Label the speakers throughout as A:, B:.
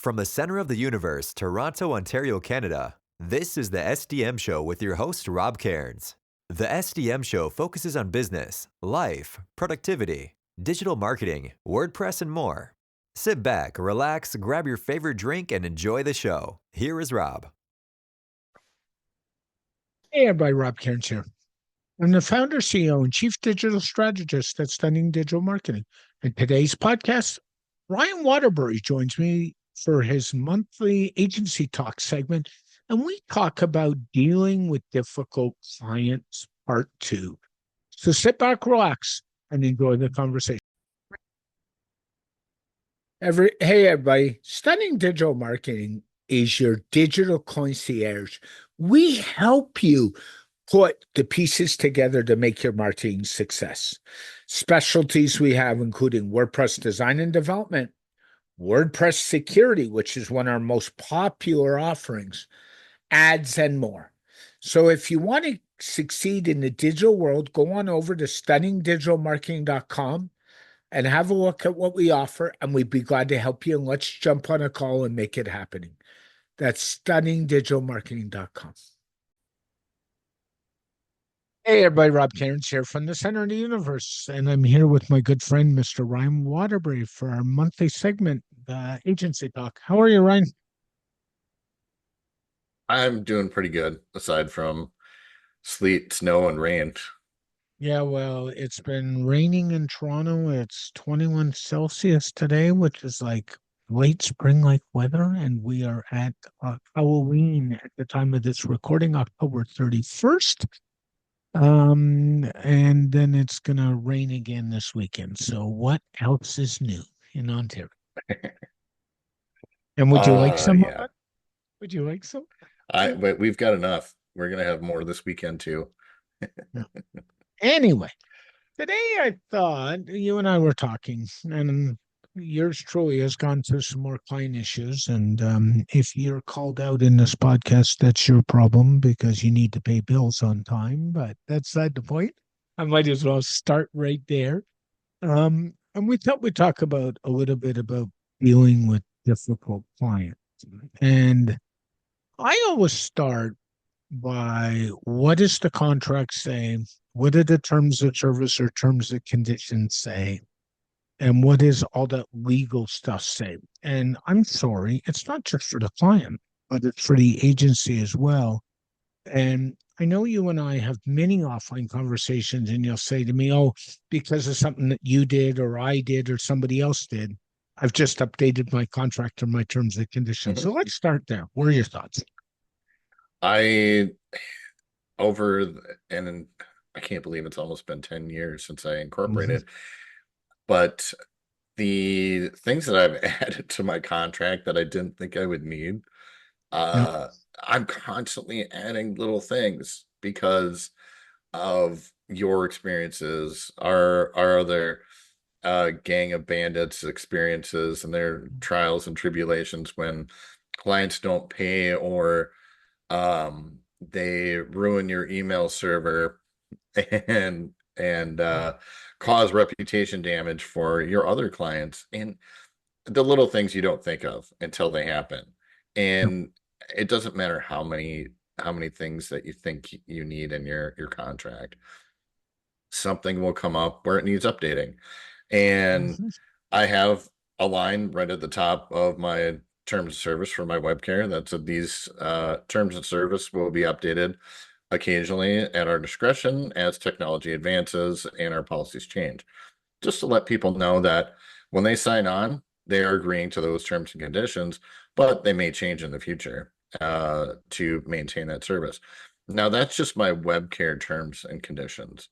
A: From the center of the universe, Toronto, Ontario, Canada, this is the SDM Show with your host, Rob Cairns. The SDM Show focuses on business, life, productivity, digital marketing, WordPress, and more. Sit back, relax, grab your favorite drink, and enjoy the show. Here is Rob.
B: Hey, everybody, Rob Cairns here. I'm the founder, CEO, and chief digital strategist at Stunning Digital Marketing. In today's podcast, Ryan Waaterbury joins me for his monthly agency talk segment, and we talk about dealing with difficult clients, part 2. So sit back, relax, and enjoy the conversation. Hey, everybody. Stunning Digital Marketing is your digital concierge. We help you put the pieces together to make your marketing success. Specialties we have including WordPress design and development, WordPress security, which is one of our most popular offerings, ads, and more. So if you want to succeed in the digital world, go on over to stunningdigitalmarketing.com and have a look at what we offer, and we'd be glad to help you. And let's jump on a call and make it happening. That's stunningdigitalmarketing.com. Hey, everybody, Rob Cairns here from the center of the universe, and I'm here with my good friend, Mr. Ryan Waaterbury, for our monthly segment, Agency Talk. How are you, Ryan?
C: I'm doing pretty good, aside from sleet, snow, and rain.
B: Yeah, well, it's been raining in Toronto. It's 21 Celsius today, which is like late spring-like weather, and we are at Halloween at the time of this recording, October 31st. And then it's gonna rain again this weekend. So what else is new in Ontario? And would you like some?
C: Yeah.
B: Would you like some?
C: But we've got enough. We're gonna have more this weekend too.
B: Anyway, today I thought you and I were talking, and yours truly has gone through some more client issues. And if you're called out in this podcast, that's your problem because you need to pay bills on time. But that's not the point. I might as well start right there. And we thought we'd talk about a little bit about dealing with difficult clients. And I always start by what does the contract say? What do the terms of service or terms of conditions say? And what does all that legal stuff say? And I'm sorry, it's not just for the client, but it's for the agency as well. And I know you and I have many offline conversations, and you'll say to me, oh, because of something that you did or I did or somebody else did, I've just updated my contract or my terms and conditions. So let's start there. What are your thoughts?
C: And I can't believe it's almost been 10 years since I incorporated, but the things that I've added to my contract that I didn't think I would need, I'm constantly adding little things because of your experiences, our other gang of bandits experiences and their trials and tribulations when clients don't pay or they ruin your email server and cause reputation damage for your other clients, and the little things you don't think of until they happen. And it doesn't matter how many things that you think you need in your contract, something will come up where it needs updating. And I have a line right at the top of my terms of service for my web care that said these terms of service will be updated occasionally at our discretion as technology advances and our policies change, just to let people know that when they sign on, they are agreeing to those terms and conditions, but they may change in the future to maintain that service. Now, that's just my web care terms and conditions.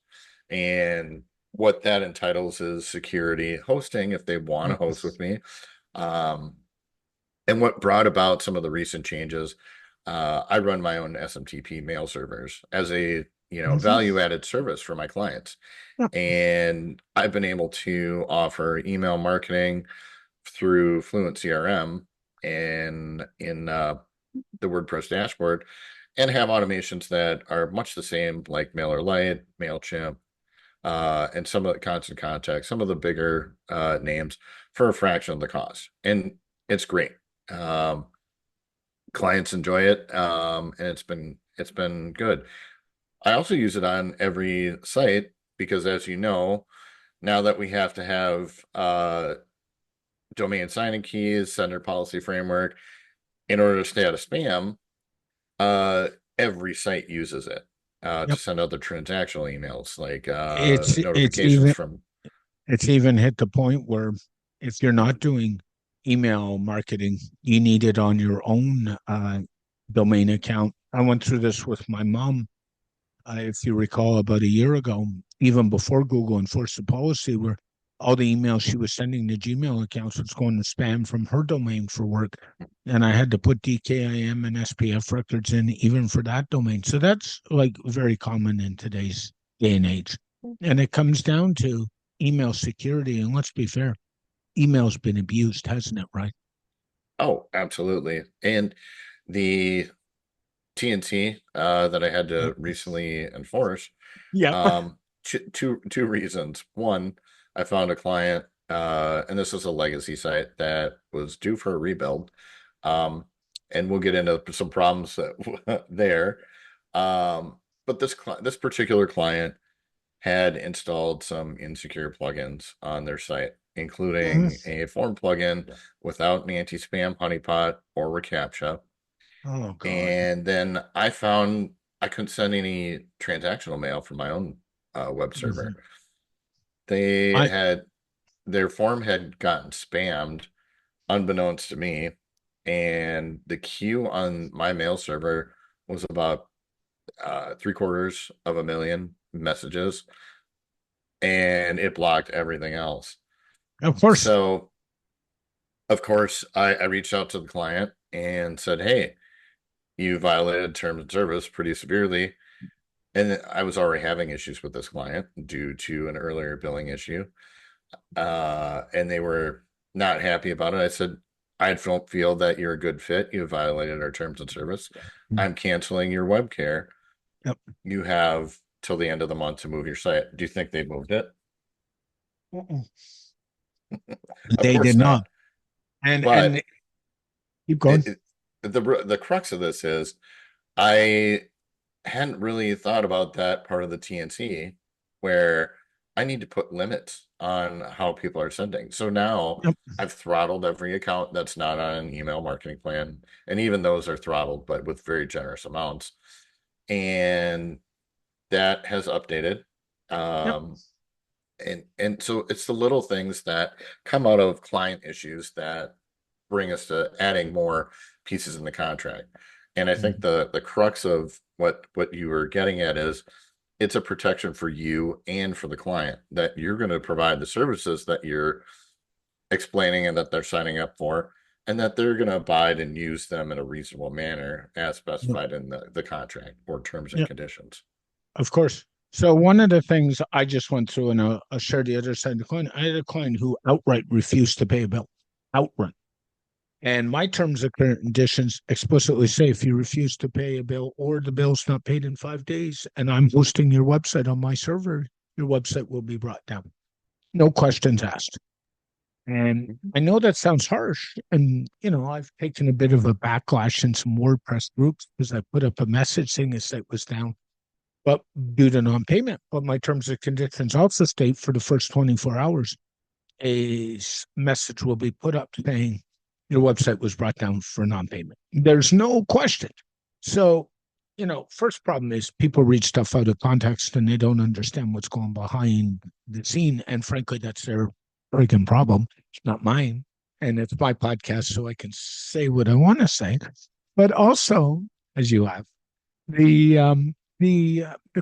C: And what that entitles is security hosting if they want to host with me. And what brought about some of the recent changes, I run my own SMTP mail servers as a value-added service for my clients. And I've been able to offer email marketing through Fluent CRM and in the WordPress dashboard, and have automations that are much the same, like MailerLite, MailChimp, and some of the Constant Contact, some of the bigger names for a fraction of the cost. And it's great. Clients enjoy it, and it's been good. I also use it on every site because, as you know, now that we have to have domain signing keys, sender policy framework in order to stay out of spam, uh, every site uses it to
B: Yep.
C: send out the transactional emails, like
B: It's it's
C: notifications
B: even
C: from.
B: it's even hit the point where if you're not doing email marketing, you need it on your own domain account. I went through this with my mom, if you recall, about a year ago, even before Google enforced the policy where all the emails she was sending to Gmail accounts was going to spam from her domain for work. And I had to put DKIM and SPF records in even for that domain. So that's like very common in today's day and age. And it comes down to email security. And let's be fair, email's been abused, hasn't it? Right?
C: Oh, absolutely. And the TNT that I had to recently enforce,
B: Yeah.
C: two reasons. One, I found a client, and this is a legacy site that was due for a rebuild. And we'll get into some problems there. But this particular client had installed some insecure plugins on their site, including a form plugin without an anti-spam honeypot or reCAPTCHA.
B: Oh God.
C: And then I found I couldn't send any transactional mail from my own web server.
B: Mhm.
C: They
B: I
C: had their form had gotten spammed unbeknownst to me, and the queue on my mail server was about 750,000 messages, and it blocked everything else.
B: of course.
C: So, of course, I reached out to the client and said, "Hey, you violated terms of service pretty severely." And I was already having issues with this client due to an earlier billing issue. And they were not happy about it. I said, "I don't feel that you're a good fit. You violated our terms of service. I'm canceling your web care.
B: Yep.
C: You have till the end of the month to move your site." Do you think they moved it?
B: Mm-mm.
C: Of
B: They
C: course
B: did not.
C: not.
B: And
C: But
B: keep going.
C: the crux of this is I hadn't really thought about that part of the TNC where I need to put limits on how people are sending. So now
B: Yep.
C: I've throttled every account that's not on an email marketing plan. And even those are throttled, but with very generous amounts. And that has updated.
B: Yep.
C: Um, and so it's the little things that come out of client issues that bring us to adding more pieces in the contract. And I think the crux of what you were getting at is it's a protection for you and for the client that you're going to provide the services that you're explaining and that they're signing up for, and that they're going to abide and use them in a reasonable manner as
B: Yep.
C: specified in the contract or terms and
B: Yep.
C: conditions.
B: Of course. So one of the things I just went through, and I'll share the other side of the coin. I had a client who outright refused to pay a bill, outright. And my terms and conditions explicitly say if you refuse to pay a bill or the bill's not paid in 5 days, and I'm hosting your website on my server, your website will be brought down. No questions asked. And I know that sounds harsh. And, I've taken a bit of a backlash in some WordPress groups because I put up a message saying the site was down, but due to non-payment. But my terms and conditions also state for the first 24 hours, a message will be put up saying your website was brought down for non-payment. There's no question. So, first problem is people read stuff out of context and they don't understand what's going behind the scene. And frankly, that's their freaking problem. It's not mine. And it's my podcast, so I can say what I want to say. But also, as you have, the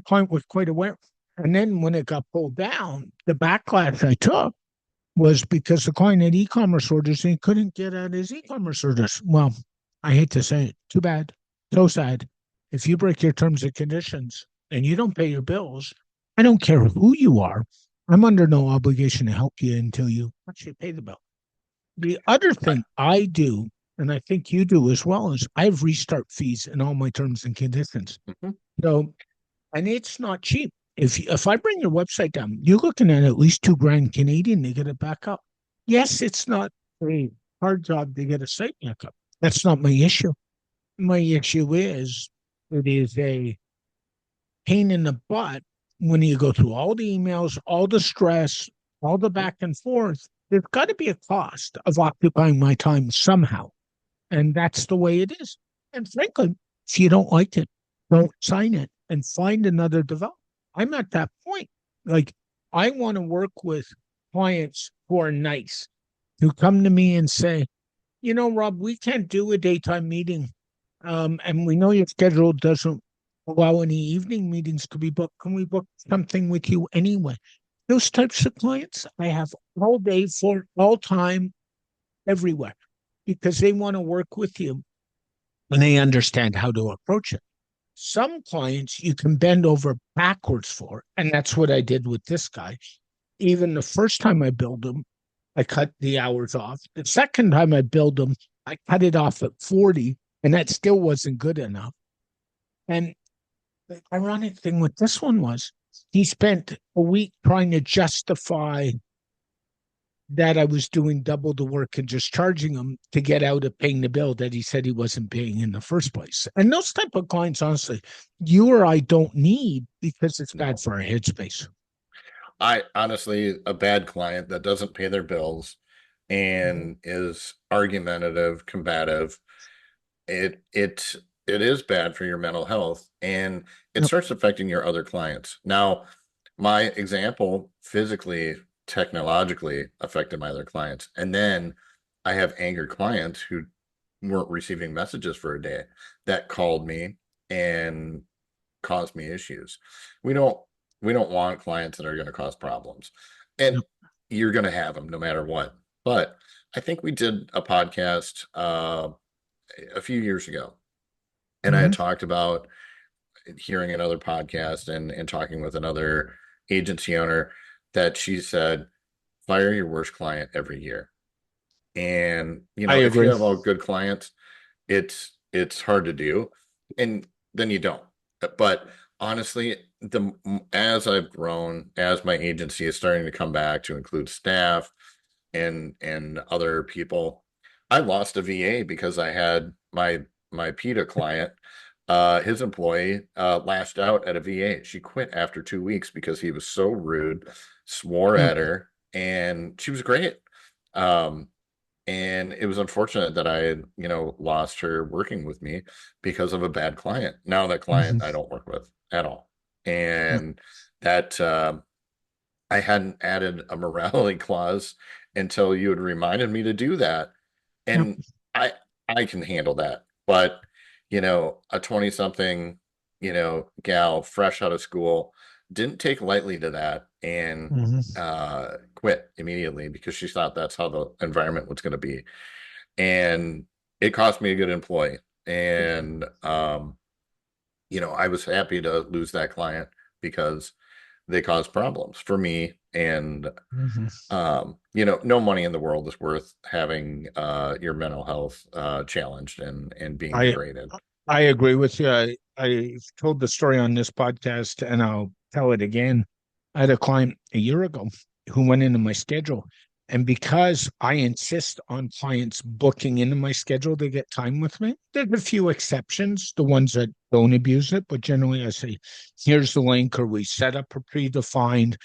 B: client was quite aware. And then when it got pulled down, the backlash I took was because the client had e-commerce orders and he couldn't get at his e-commerce orders. Well, I hate to say it, too bad, so sad. If you break your terms and conditions and you don't pay your bills, I don't care who you are. I'm under no obligation to help you until you actually pay the bill. The other
C: I,
B: thing I do, and I think you do as well, is I have restart fees in all my terms and conditions.
C: Mhm.
B: So, and it's not cheap. If I bring your website down, you're looking at least 2 grand Canadian to get it back up. Yes, it's not free. hard job to get a site backup. That's not my issue. My issue is it is a pain in the butt when you go through all the emails, all the stress, all the back and forth. There's got to be a cost of occupying my time somehow. And that's the way it is. And frankly, if you don't like it, don't sign it and find another developer. I'm at that point. Like, I want to work with clients who are nice, who come to me and say, you know, Rob, we can't do a daytime meeting. And we know your schedule doesn't allow any evening meetings to be booked. Can we book something with you anyway? Those types of clients I have all day for all time, everywhere, because they want to work with you and they understand how to approach it. Some clients you can bend over backwards for, and that's what I did with this guy. Even the first time I billed him, I cut the hours off. The second time I billed him, I cut it off at 40, and that still wasn't good enough. And the ironic thing with this one was he spent a week trying to justify that I was doing double the work and just charging him to get out of paying the bill that he said he wasn't paying in the first place. And those type of clients, honestly, you or I don't need, because it's bad for our headspace.
C: I honestly, a bad client that doesn't pay their bills and is argumentative, combative, it is bad for your mental health, and it starts affecting your other clients. Now, my example physically, technologically affected my other clients, and then I have angry clients who weren't receiving messages for a day that called me and caused me issues. We don't want clients that are going to cause problems, and you're going to have them no matter what. But I think we did a podcast a few years ago, and I had talked about hearing another podcast and talking with another agency owner that she said, fire your worst client every year. And, you know, if you have all good clients, it's hard to do, and then you don't. But honestly, as I've grown, as my agency is starting to come back to include staff and other people, I lost a VA because I had my PETA client, his employee lashed out at a VA. She quit after 2 weeks because he was so rude, swore at her, and she was great. And it was unfortunate that I, you know, lost her working with me because of a bad client. Now that client I don't work with at all. And that I hadn't added a morality clause until you had reminded me to do that. And I can handle that. But, you know, a 20-something, you know, gal fresh out of school didn't take lightly to that and quit immediately because she thought that's how the environment was going to be. And it cost me a good employee. And, you know, I was happy to lose that client because they caused problems for me. And, you know, no money in the world is worth having your mental health challenged and being degraded.
B: I agree with you. I told the story on this podcast, and I'll tell it again. I had a client a year ago who went into my schedule, and because I insist on clients booking into my schedule to get time with me, there's a few exceptions, the ones that don't abuse it, but generally I say, here's the link, or we set up a predefined.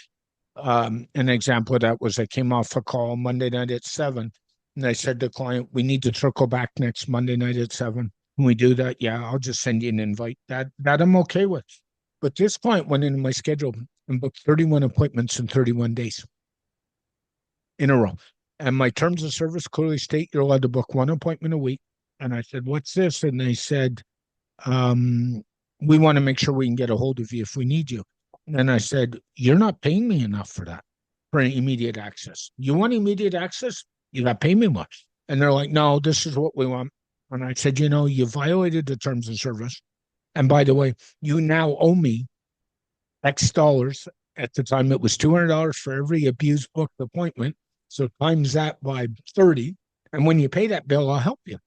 B: An example of that was I came off a call Monday night at 7, and I said to the client, we need to circle back next Monday night at 7. Can we do that? Yeah, I'll just send you an invite. That I'm okay with. But this client went into my schedule and booked 31 appointments in 31 days in a row. And my terms of service clearly state you're allowed to book 1 appointment a week. And I said, what's this? And they said, we want to make sure we can get a hold of you if we need you. And I said, you're not paying me enough for that, for immediate access. You want immediate access? You got to pay me more. And they're like, no, this is what we want. And I said, you know, you violated the terms of service. And by the way, you now owe me X dollars. At the time, it was $200 for every abused booked appointment. So times that by 30. And when you pay that bill, I'll help you.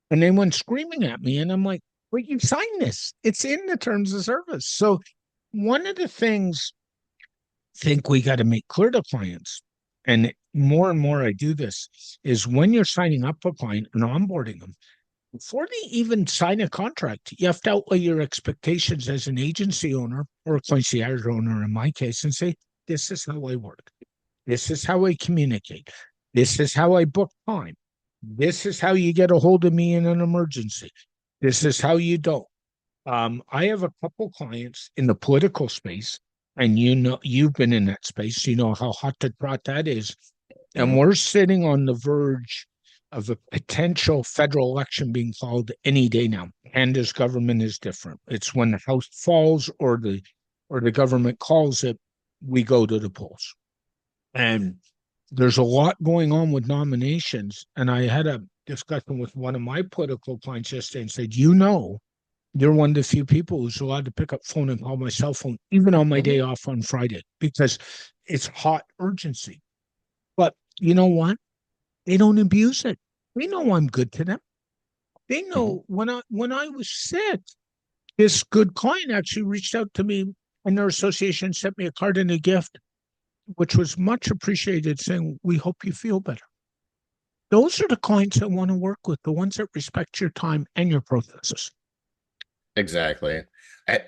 B: And they went screaming at me. And I'm like, well, you signed this. It's in the terms of service. So one of the things I think we got to make clear to clients, and more and more I do this, is when you're signing up a client and onboarding them, before they even sign a contract, you have to outlay your expectations as an agency owner or a concierge owner in my case and say, this is how I work. This is how I communicate. This is how I book time. This is how you get a hold of me in an emergency. This is how you don't. I have a couple clients in the political space, and you know you've been in that space. You know how hot to trot that is, and
C: Mhm.
B: we're sitting on the verge of a potential federal election being called any day now. Canada's government is different. It's when the House falls or the government calls it, we go to the polls. And there's a lot going on with nominations. And I had a discussion with one of my political clients yesterday and said, you're one of the few people who's allowed to pick up phone and call my cell phone, even on my day
C: Mhm.
B: off on Friday, because it's hot urgency. But you know what? They don't abuse it. They know I'm good to them. They
C: Mhm.
B: know when I was sick, this good client actually reached out to me and their association sent me a card and a gift, which was much appreciated, saying, we hope you feel better. Those are the clients I want to work with, the ones that respect your time and your processes.
C: Exactly. I,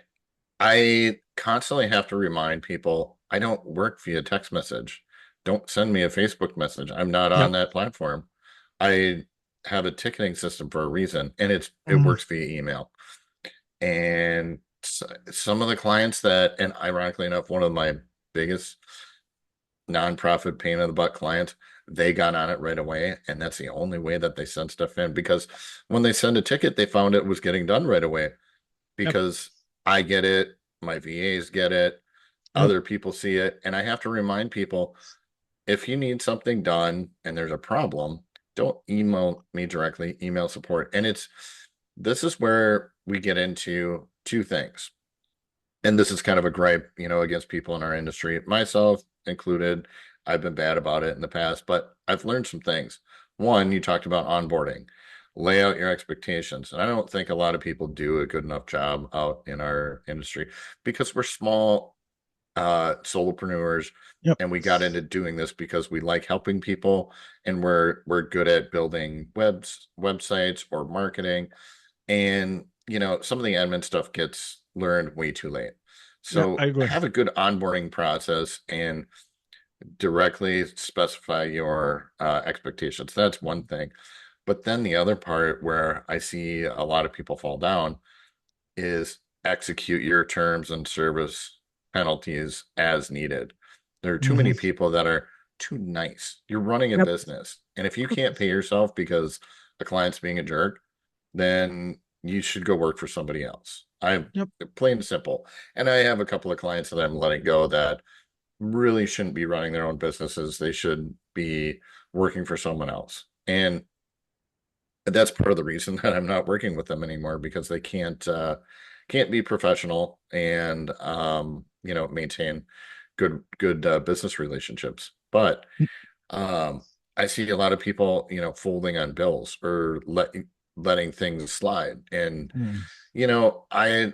C: I constantly have to remind people I don't work via text message. Don't send me a Facebook message. I'm not on
B: Yep.
C: that platform. I have a ticketing system for a reason, and it
B: Mm,
C: works via email. And some of the clients that, and ironically enough, one of my biggest nonprofit pain in the butt clients, they got on it right away. And that's the only way that they send stuff in because when they send a ticket, they found it was getting done right away
B: yep.
C: because I get it, my VAs get it,
B: Yep.
C: other people see it. And I have to remind people if you need something done and there's a problem, don't email me directly, email support. And this is where we get into two things. And this is kind of a gripe, against people in our industry, myself included. I've been bad about it in the past, but I've learned some things. One, you talked about onboarding, lay out your expectations. And I don't think a lot of people do a good enough job out in our industry because we're small solopreneurs
B: Yep.
C: and we got into doing this because we like helping people and we're good at building websites or marketing and some of the admin stuff gets learned way too late.
B: Yeah, I
C: So
B: agree.
C: have a good onboarding process and directly specify your expectations. That's one thing. But then the other part where I see a lot of people fall down is execute your terms and service penalties as needed. There are too
B: Hmm.
C: many people that are too nice. You're running a
B: Yep.
C: business. And if you can't pay yourself because a client's being a jerk, then you should go work for somebody else. I'm
B: Yep.
C: plain and simple. And I have a couple of clients that I'm letting go that really shouldn't be running their own businesses. They should be working for someone else. And that's part of the reason that I'm not working with them anymore because they can't be professional and maintain good business relationships. But um I see a lot of people, folding on bills or letting things slide. And
B: Mm.
C: you know, I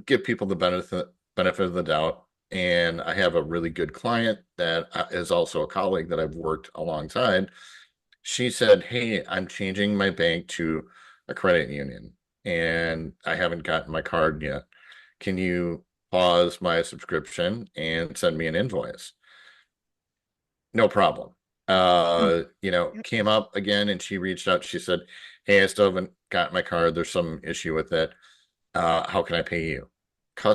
C: give people the benefit of the doubt. And I have a really good client that is also a colleague that I've worked alongside. She said, "Hey, I'm changing my bank to a credit union and I haven't gotten my card yet. Can you pause my subscription and send me an invoice?" No problem.
B: Oh, yep.
C: Came up again and she reached out. She said, "Hey, I still haven't got my card. There's some issue with it. How can I pay you?"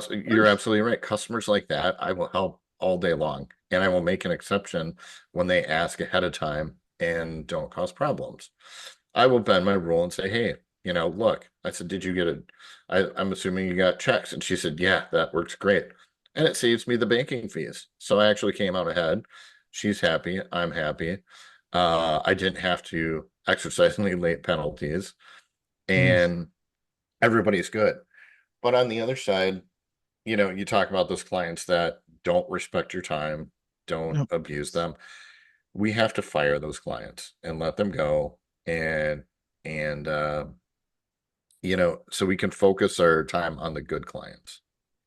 C: You're
B: Nice.
C: absolutely right. Customers like that, I will help all day long. And I will make an exception when they ask ahead of time and don't cause problems. I will bend my rule and say, "Hey, look," I said, "Did you get I'm assuming you got checks." And she said, "Yeah, that works great." And it saves me the banking fees. So I actually came out ahead. She's happy. I'm happy. I didn't have to exercise any late penalties
B: Mm.
C: and everybody's good. But on the other side, you talk about those clients that don't respect your time, don't
B: Yep.
C: abuse them. We have to fire those clients and let them go and so we can focus our time on the good clients.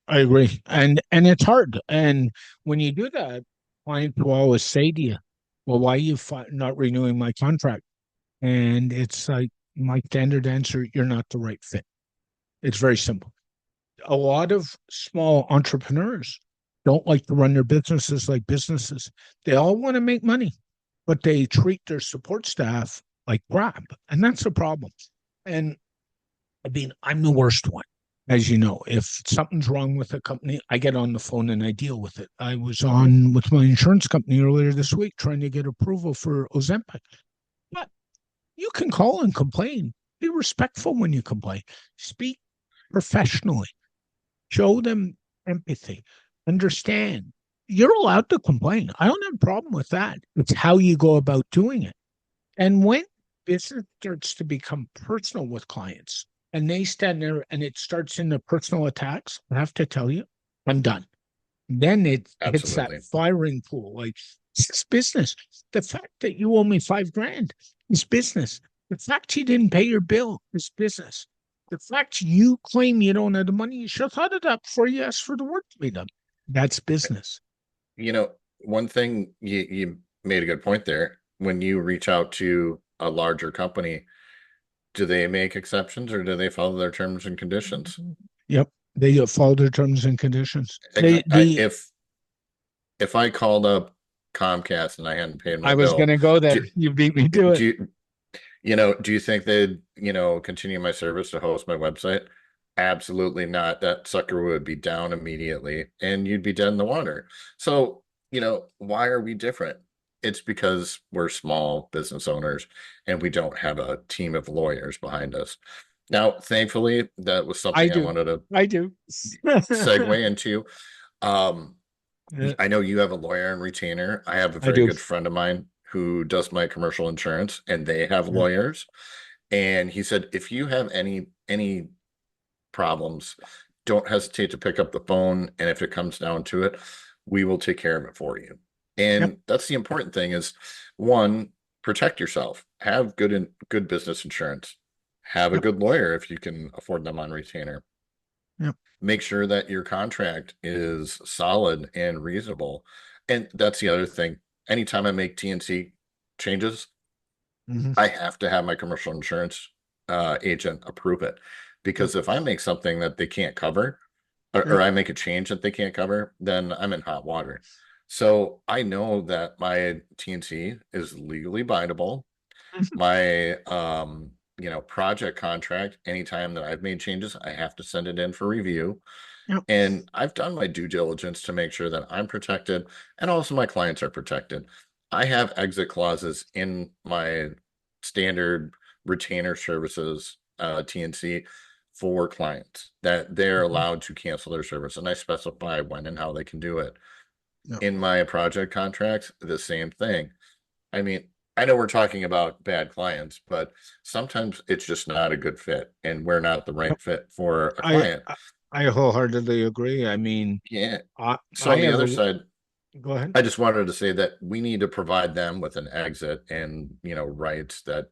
B: I agree. And it's hard. And when you do that, clients will always say to you, Well, why are you not renewing my contract? And it's like my standard answer, you're not the right fit. It's very simple. A lot of small entrepreneurs don't like to run their businesses like businesses. They all want to make money, but they treat their support staff like crap. And that's the problem. And I mean, I'm the worst one. As you know, if something's wrong with a company, I get on the phone and I deal with it. I was on with my insurance company earlier this week trying to get approval for Ozempic. But you can call and complain. Be respectful when you complain. Speak professionally. Show them empathy. Understand. You're allowed to complain. I don't have a problem with that. It's how you go about doing it. And when business starts to become personal with clients and they stand there and it starts in the personal attacks, I have to tell you, I'm done. Then it hits that
C: Absolutely.
B: firing pool. Like, it's business. The fact that you owe me $5,000 is business. The fact you didn't pay your bill is business. The fact you claim you don't have the money, you should have thought of that before you asked for the work to be done. That's business.
C: You know, one thing you made a good point there. When you reach out to a larger company, do they make exceptions or do they follow their terms and conditions?
B: Yep. They follow their terms and conditions.
C: If I called up Comcast and I hadn't paid my
B: I was going
C: bill,
B: to go there.
C: do,
B: You beat me to it.
C: do do you think they'd, continue my service to host my website? Absolutely not. That sucker would be down immediately and you'd be dead in the water. So, why are we different? It's because we're small business owners and we don't have a team of lawyers behind us. Now, thankfully, that was
B: I
C: something I
B: do.
C: wanted to
B: I do.
C: segue into. Um,
B: Yeah,
C: I know you have a lawyer and retainer. I have a
B: I
C: very
B: do.
C: good friend of mine who does my commercial insurance and they have
B: Yeah.
C: lawyers. And he said, if you have any problems, don't hesitate to pick up the phone. And if it comes down to it, we will take care of it for you.
B: Yep.
C: And that's the important thing is one, protect yourself, have good business insurance, have a
B: Yep.
C: good lawyer if you can afford them on retainer.
B: Yep.
C: Make sure that your contract is solid and reasonable. And that's the other thing. Anytime I make TNC changes,
B: Mhm.
C: I have to have my commercial insurance agent approve it.
B: Yep.
C: Because if I make something that they can't cover, or
B: Yep.
C: I make a change that they can't cover, then I'm in hot water. So I know that my TNC is legally bindable.
B: Mhm.
C: My project contract, anytime that I've made changes, I have to send it in for review.
B: Yep.
C: And I've done my due diligence to make sure that I'm protected and also my clients are protected. I have exit clauses in my standard retainer services, TNC, for clients that they're
B: Mhm.
C: allowed to cancel their service. And I specify when and how they can do it.
B: Yep.
C: In my project contracts, the same thing. I mean, I know we're talking about bad clients, but sometimes it's just not a good fit and we're not the
B: Yep.
C: right fit for a
B: I
C: client.
B: I wholeheartedly agree. I mean,
C: Yeah. So
B: I
C: on the
B: have
C: other
B: a
C: side,
B: go ahead.
C: I just wanted to say that we need to provide them with an exit and, rights that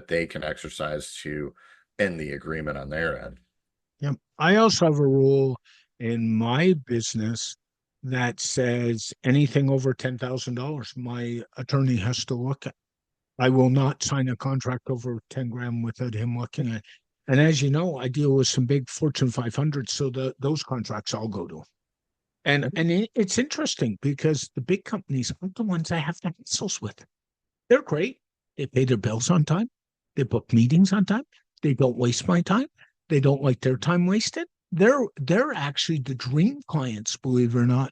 C: they can exercise to end the agreement on their end.
B: Yep. I also have a rule in my business that says anything over $10,000, my attorney has to look at. I will not sign a contract over 10 grand without him looking at. And as you know, I deal with some big Fortune 500, so those contracts all go to him. It's interesting because the big companies aren't the ones I have the hassles with. They're great. They pay their bills on time. They book meetings on time. They don't waste my time. They don't like their time wasted. They're actually the dream clients, believe it or not.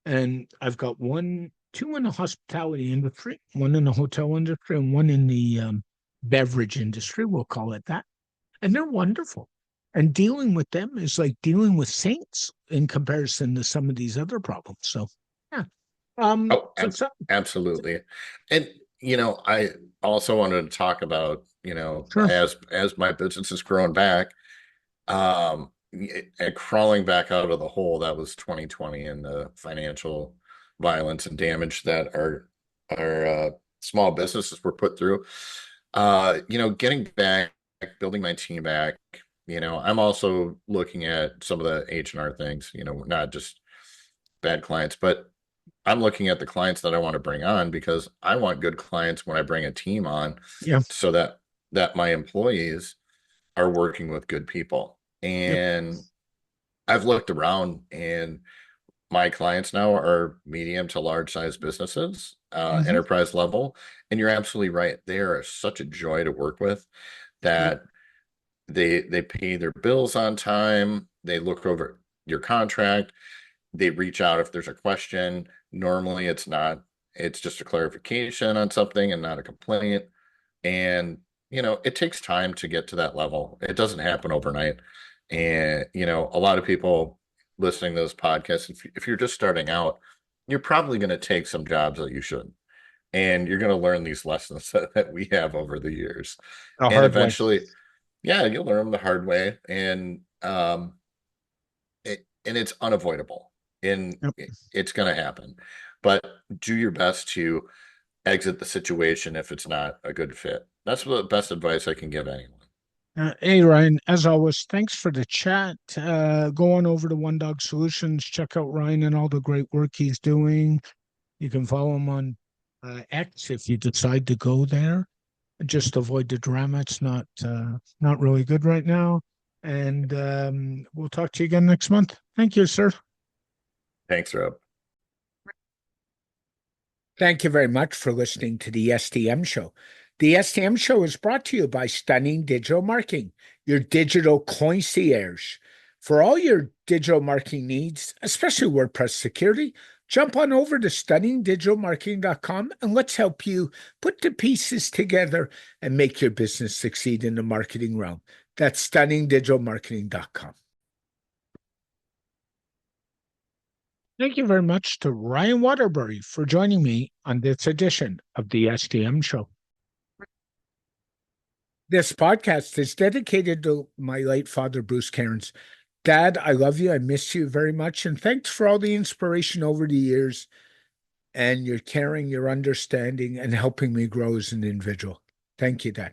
B: And I've got two in the hospitality industry, one in the hotel industry, and one in the beverage industry. We'll call it that. And they're wonderful. And dealing with them is like dealing with saints in comparison to some of these other problems. So, yeah.
C: Oh,
B: So, so
C: absolutely. And, I also wanted to talk about,
B: sure.
C: as my business is growing back, and crawling back out of the hole that was 2020 and the financial violence and damage that our small businesses were put through. Getting back, building my team back. I'm also looking at some of the H&R things. Not just bad clients, but I'm looking at the clients that I want to bring on because I want good clients when I bring a team on,
B: Yeah.
C: so that my employees are working with good people.
B: Yep.
C: And I've looked around, and my clients now are medium to large size businesses,
B: Hmm.
C: enterprise level. And you're absolutely right. They are such a joy to work with,
B: Yep.
C: that they pay their bills on time. They look over your contract. They reach out if there's a question. Normally it's just a clarification on something and not a complaint. And, it takes time to get to that level. It doesn't happen overnight. And, a lot of people listening to this podcast, if you're just starting out, you're probably going to take some jobs that you shouldn't. And you're going to learn these lessons that we have over the years.
B: The
C: And
B: hard way.
C: eventually, yeah, you'll learn them the hard way. And, it's unavoidable, and
B: Yep.
C: it's going to happen. But do your best to exit the situation if it's not a good fit. That's the best advice I can give anyone.
B: Hey, Ryan, as always, thanks for the chat. Go on over to One Dog Solutions. Check out Ryan and all the great work he's doing. You can follow him on X if you decide to go there. Just avoid the drama. It's not really good right now. And we'll talk to you again next month. Thank you, sir.
C: Thanks, Rob.
D: Thank you very much for listening to the SDM Show. The SDM Show is brought to you by Stunning Digital Marketing, your digital concierge. For all your digital marketing needs, especially WordPress security, jump on over to stunningdigitalmarketing.com and let's help you put the pieces together and make your business succeed in the marketing realm. That's stunningdigitalmarketing.com.
B: Thank you very much to Ryan Waaterbury for joining me on this edition of the SDM Show.
D: This podcast is dedicated to my late father, Bruce Cairns. Dad, I love you. I miss you very much. And thanks for all the inspiration over the years and your caring, your understanding, and helping me grow as an individual. Thank you, Dad.